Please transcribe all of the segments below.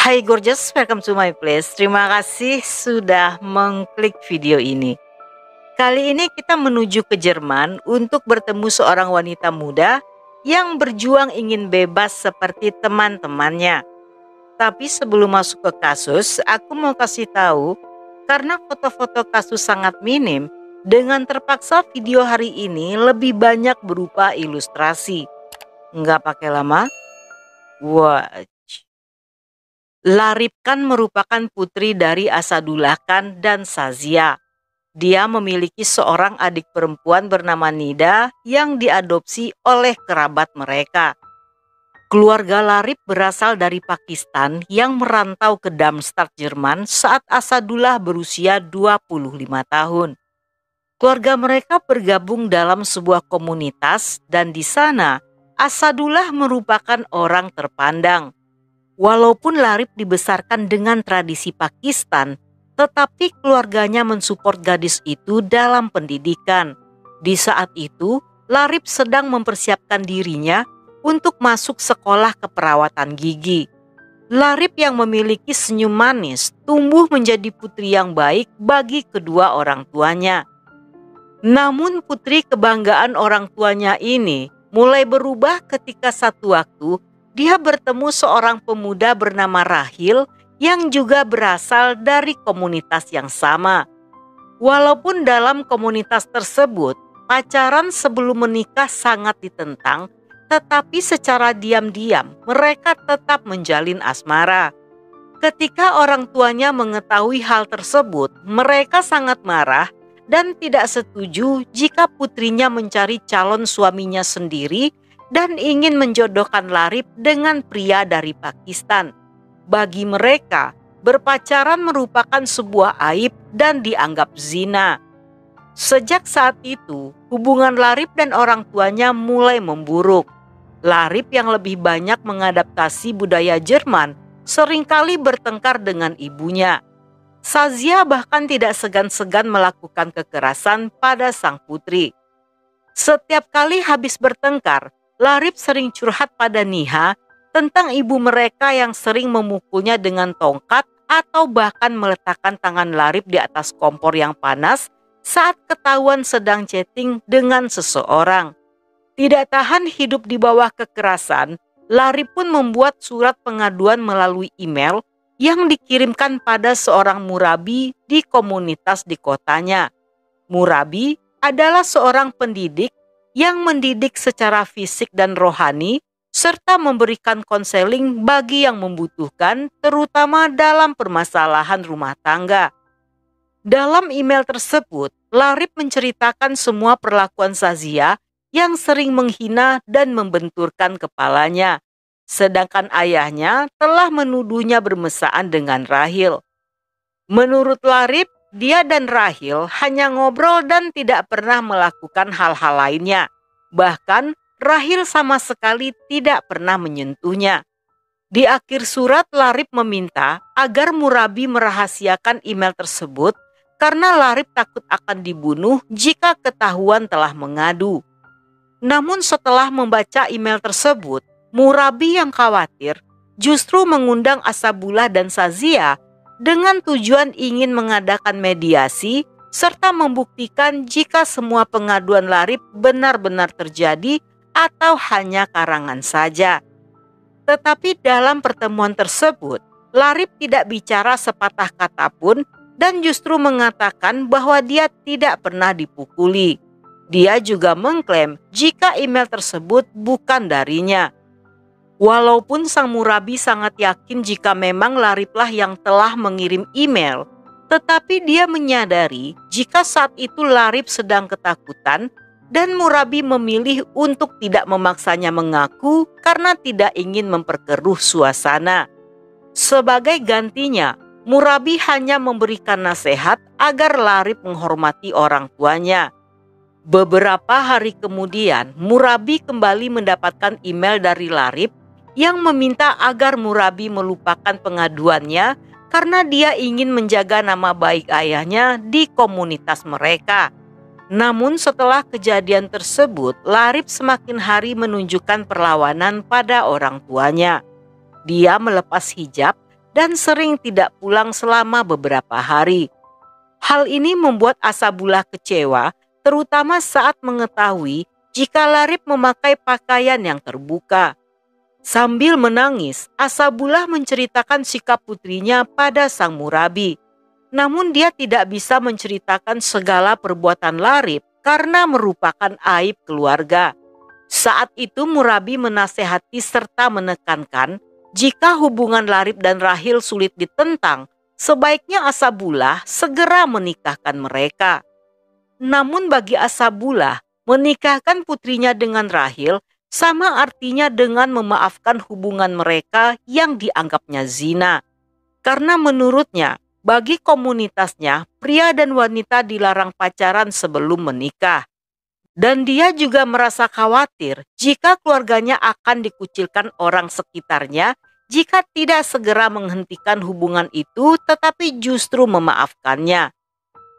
Hai gorgeous, welcome to my place. Terima kasih sudah mengklik video ini. Kali ini kita menuju ke Jerman untuk bertemu seorang wanita muda yang berjuang ingin bebas seperti teman-temannya. Tapi sebelum masuk ke kasus, aku mau kasih tahu, karena foto-foto kasus sangat minim, dengan terpaksa video hari ini lebih banyak berupa ilustrasi. Nggak pakai lama? Watch. Larip Khan merupakan putri dari Asadullah Khan dan Shazia. Dia memiliki seorang adik perempuan bernama Nida yang diadopsi oleh kerabat mereka. Keluarga Larip berasal dari Pakistan yang merantau ke Darmstadt, Jerman saat Asadullah berusia 25 tahun. Keluarga mereka bergabung dalam sebuah komunitas dan di sana Asadullah merupakan orang terpandang. Walaupun Larip dibesarkan dengan tradisi Pakistan, tetapi keluarganya mensupport gadis itu dalam pendidikan. Di saat itu, Larip sedang mempersiapkan dirinya untuk masuk sekolah keperawatan gigi. Larip yang memiliki senyum manis tumbuh menjadi putri yang baik bagi kedua orang tuanya. Namun putri kebanggaan orang tuanya ini mulai berubah ketika satu waktu dia bertemu seorang pemuda bernama Rahil yang juga berasal dari komunitas yang sama. Walaupun dalam komunitas tersebut, pacaran sebelum menikah sangat ditentang, tetapi secara diam-diam mereka tetap menjalin asmara. Ketika orang tuanya mengetahui hal tersebut, mereka sangat marah dan tidak setuju jika putrinya mencari calon suaminya sendiri dan ingin menjodohkan Larip dengan pria dari Pakistan. Bagi mereka, berpacaran merupakan sebuah aib dan dianggap zina. Sejak saat itu, hubungan Larip dan orang tuanya mulai memburuk. Larip yang lebih banyak mengadaptasi budaya Jerman seringkali bertengkar dengan ibunya. Shazia bahkan tidak segan-segan melakukan kekerasan pada sang putri. Setiap kali habis bertengkar, Larip sering curhat pada Niha tentang ibu mereka yang sering memukulnya dengan tongkat atau bahkan meletakkan tangan Larip di atas kompor yang panas saat ketahuan sedang chatting dengan seseorang. Tidak tahan hidup di bawah kekerasan, Larip pun membuat surat pengaduan melalui email yang dikirimkan pada seorang murabi di komunitas di kotanya. Murabi adalah seorang pendidik yang mendidik secara fisik dan rohani, serta memberikan konseling bagi yang membutuhkan, terutama dalam permasalahan rumah tangga. Dalam email tersebut, Larip menceritakan semua perlakuan Shazia yang sering menghina dan membenturkan kepalanya, sedangkan ayahnya telah menuduhnya bermesraan dengan Rahil. Menurut Larip, dia dan Rahil hanya ngobrol dan tidak pernah melakukan hal-hal lainnya. Bahkan Rahil sama sekali tidak pernah menyentuhnya. Di akhir surat, Larip meminta agar murabi merahasiakan email tersebut karena Larip takut akan dibunuh jika ketahuan telah mengadu. Namun setelah membaca email tersebut, murabi yang khawatir justru mengundang Asabullah dan Shazia dengan tujuan ingin mengadakan mediasi serta membuktikan jika semua pengaduan Larip benar-benar terjadi atau hanya karangan saja. Tetapi dalam pertemuan tersebut, Larip tidak bicara sepatah kata pun dan justru mengatakan bahwa dia tidak pernah dipukuli. Dia juga mengklaim jika email tersebut bukan darinya. Walaupun sang murabi sangat yakin jika memang Lariplah yang telah mengirim email, tetapi dia menyadari jika saat itu Larip sedang ketakutan dan murabi memilih untuk tidak memaksanya mengaku karena tidak ingin memperkeruh suasana. Sebagai gantinya, murabi hanya memberikan nasihat agar Larip menghormati orang tuanya. Beberapa hari kemudian, murabi kembali mendapatkan email dari Larip yang meminta agar murabi melupakan pengaduannya karena dia ingin menjaga nama baik ayahnya di komunitas mereka. Namun setelah kejadian tersebut, Larip semakin hari menunjukkan perlawanan pada orang tuanya. Dia melepas hijab dan sering tidak pulang selama beberapa hari. Hal ini membuat Asabullah kecewa, terutama saat mengetahui jika Larip memakai pakaian yang terbuka. Sambil menangis, Asabullah menceritakan sikap putrinya pada sang murabi. Namun dia tidak bisa menceritakan segala perbuatan Larip karena merupakan aib keluarga. Saat itu murabi menasehati serta menekankan jika hubungan Larip dan Rahil sulit ditentang, sebaiknya Asabullah segera menikahkan mereka. Namun bagi Asabullah, menikahkan putrinya dengan Rahil sama artinya dengan memaafkan hubungan mereka yang dianggapnya zina. Karena menurutnya, bagi komunitasnya, pria dan wanita dilarang pacaran sebelum menikah. Dan dia juga merasa khawatir jika keluarganya akan dikucilkan orang sekitarnya jika tidak segera menghentikan hubungan itu tetapi justru memaafkannya.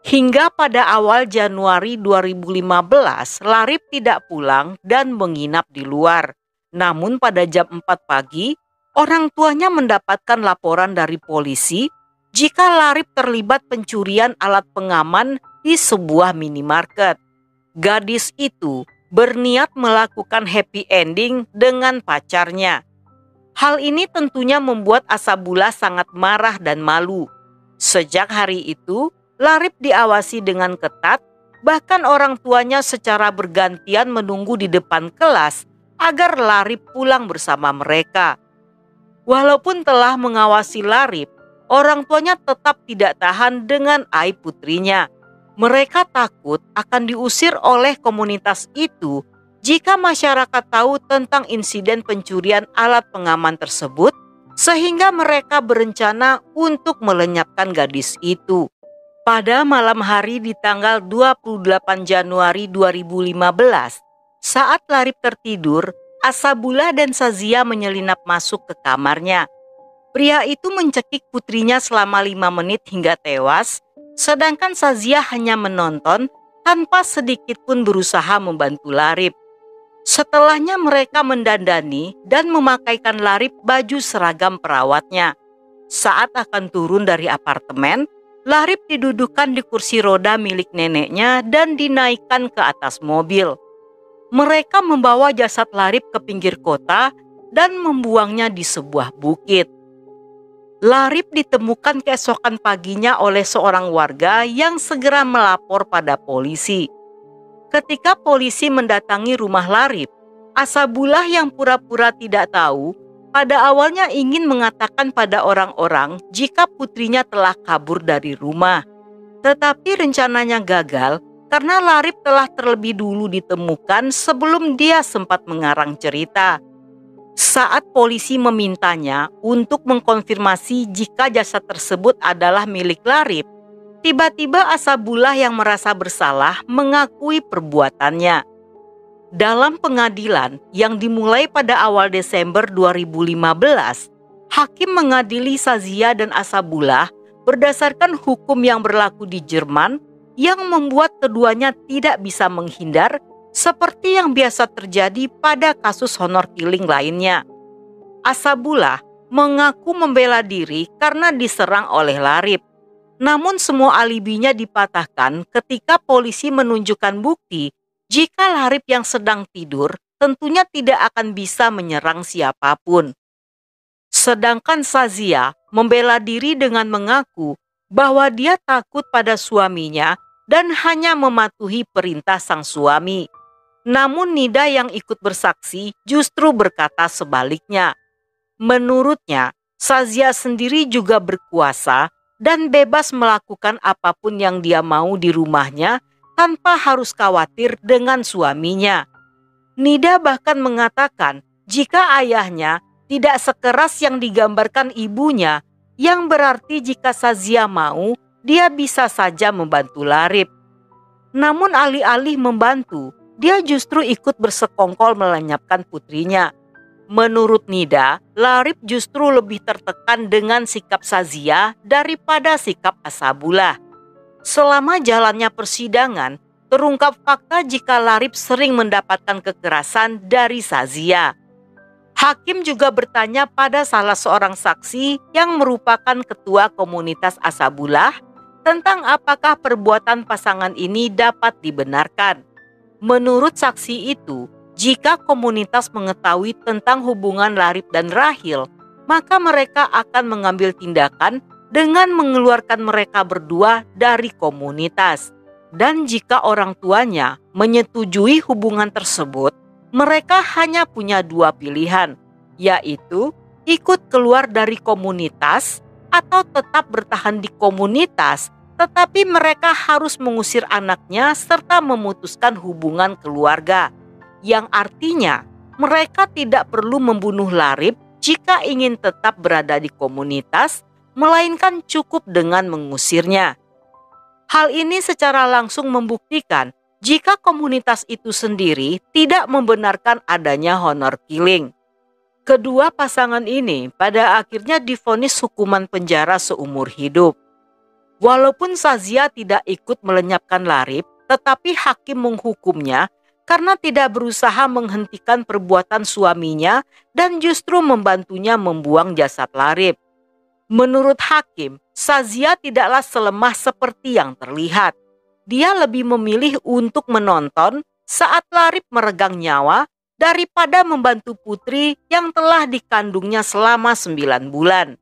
Hingga pada awal Januari 2015, Larip tidak pulang dan menginap di luar. Namun pada jam 4 pagi, orang tuanya mendapatkan laporan dari polisi jika Larip terlibat pencurian alat pengaman di sebuah minimarket. Gadis itu berniat melakukan happy ending dengan pacarnya. Hal ini tentunya membuat Asabullah sangat marah dan malu. Sejak hari itu, Larip diawasi dengan ketat, bahkan orang tuanya secara bergantian menunggu di depan kelas agar Larip pulang bersama mereka. Walaupun telah mengawasi Larip, orang tuanya tetap tidak tahan dengan aib putrinya. Mereka takut akan diusir oleh komunitas itu jika masyarakat tahu tentang insiden pencurian alat pengaman tersebut, sehingga mereka berencana untuk melenyapkan gadis itu. Pada malam hari di tanggal 28 Januari 2015, saat Larip tertidur, Asabullah dan Sazia menyelinap masuk ke kamarnya. Pria itu mencekik putrinya selama 5 menit hingga tewas, sedangkan Sazia hanya menonton tanpa sedikit pun berusaha membantu Larip. Setelahnya mereka mendandani dan memakaikan Larip baju seragam perawatnya. Saat akan turun dari apartemen, Larip didudukkan di kursi roda milik neneknya dan dinaikkan ke atas mobil. Mereka membawa jasad Larip ke pinggir kota dan membuangnya di sebuah bukit. Larip ditemukan keesokan paginya oleh seorang warga yang segera melapor pada polisi. Ketika polisi mendatangi rumah Larip, Asabullah yang pura-pura tidak tahu pada awalnya ingin mengatakan pada orang-orang jika putrinya telah kabur dari rumah. Tetapi rencananya gagal karena Larip telah terlebih dulu ditemukan sebelum dia sempat mengarang cerita. Saat polisi memintanya untuk mengkonfirmasi jika jasad tersebut adalah milik Larip, tiba-tiba Asabullah yang merasa bersalah mengakui perbuatannya. Dalam pengadilan yang dimulai pada awal Desember 2015, hakim mengadili Sazia dan Asabullah berdasarkan hukum yang berlaku di Jerman yang membuat keduanya tidak bisa menghindar seperti yang biasa terjadi pada kasus honor killing lainnya. Asabullah mengaku membela diri karena diserang oleh Larip. Namun semua alibinya dipatahkan ketika polisi menunjukkan bukti jika Larip yang sedang tidur tentunya tidak akan bisa menyerang siapapun. Sedangkan Sazia membela diri dengan mengaku bahwa dia takut pada suaminya dan hanya mematuhi perintah sang suami. Namun Nida yang ikut bersaksi justru berkata sebaliknya. Menurutnya, Sazia sendiri juga berkuasa dan bebas melakukan apapun yang dia mau di rumahnya tanpa harus khawatir dengan suaminya. Nida bahkan mengatakan jika ayahnya tidak sekeras yang digambarkan ibunya, yang berarti jika Sazia mau, dia bisa saja membantu Larip. Namun alih-alih membantu, dia justru ikut bersekongkol melenyapkan putrinya. Menurut Nida, Larip justru lebih tertekan dengan sikap Sazia daripada sikap Asabullah. Selama jalannya persidangan, terungkap fakta jika Larip sering mendapatkan kekerasan dari Sazia. Hakim juga bertanya pada salah seorang saksi yang merupakan ketua komunitas Ashabullah tentang apakah perbuatan pasangan ini dapat dibenarkan. Menurut saksi itu, jika komunitas mengetahui tentang hubungan Larip dan Rahil, maka mereka akan mengambil tindakan dengan mengeluarkan mereka berdua dari komunitas. Dan jika orang tuanya menyetujui hubungan tersebut, mereka hanya punya dua pilihan, yaitu ikut keluar dari komunitas atau tetap bertahan di komunitas, tetapi mereka harus mengusir anaknya serta memutuskan hubungan keluarga, yang artinya mereka tidak perlu membunuh Larip jika ingin tetap berada di komunitas, melainkan cukup dengan mengusirnya. Hal ini secara langsung membuktikan jika komunitas itu sendiri tidak membenarkan adanya honor killing. Kedua pasangan ini pada akhirnya divonis hukuman penjara seumur hidup. Walaupun Shazia tidak ikut melenyapkan Larip, tetapi hakim menghukumnya karena tidak berusaha menghentikan perbuatan suaminya dan justru membantunya membuang jasad Larip. Menurut hakim, Shazia tidaklah selemah seperti yang terlihat. Dia lebih memilih untuk menonton saat Larip meregang nyawa daripada membantu putri yang telah dikandungnya selama 9 bulan.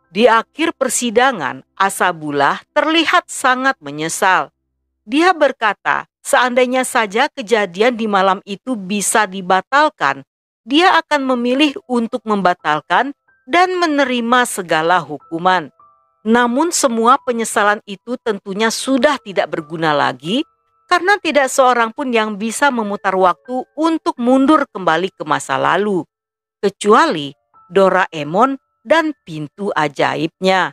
Di akhir persidangan, Ashabullah terlihat sangat menyesal. Dia berkata, seandainya saja kejadian di malam itu bisa dibatalkan, dia akan memilih untuk membatalkan dan menerima segala hukuman. Namun semua penyesalan itu tentunya sudah tidak berguna lagi karena tidak seorang pun yang bisa memutar waktu untuk mundur kembali ke masa lalu, kecuali Doraemon dan pintu ajaibnya.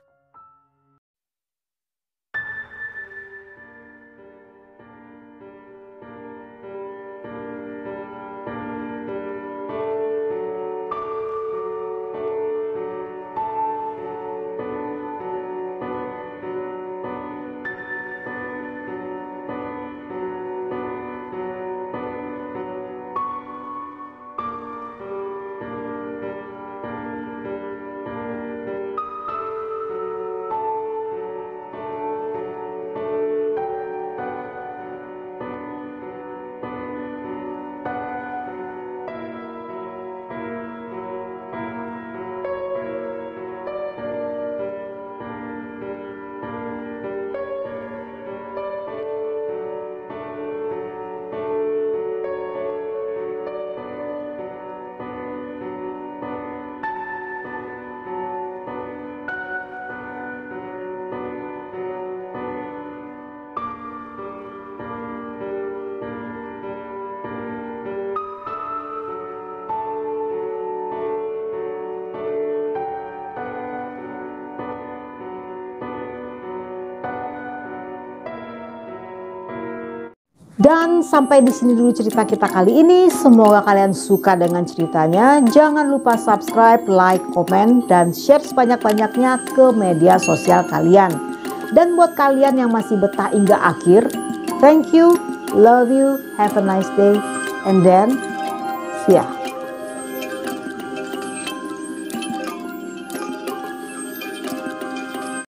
Dan sampai di sini dulu cerita kita kali ini. Semoga kalian suka dengan ceritanya. Jangan lupa subscribe, like, komen, dan share sebanyak-banyaknya ke media sosial kalian. Dan buat kalian yang masih betah hingga akhir, thank you, love you, have a nice day, and then see ya.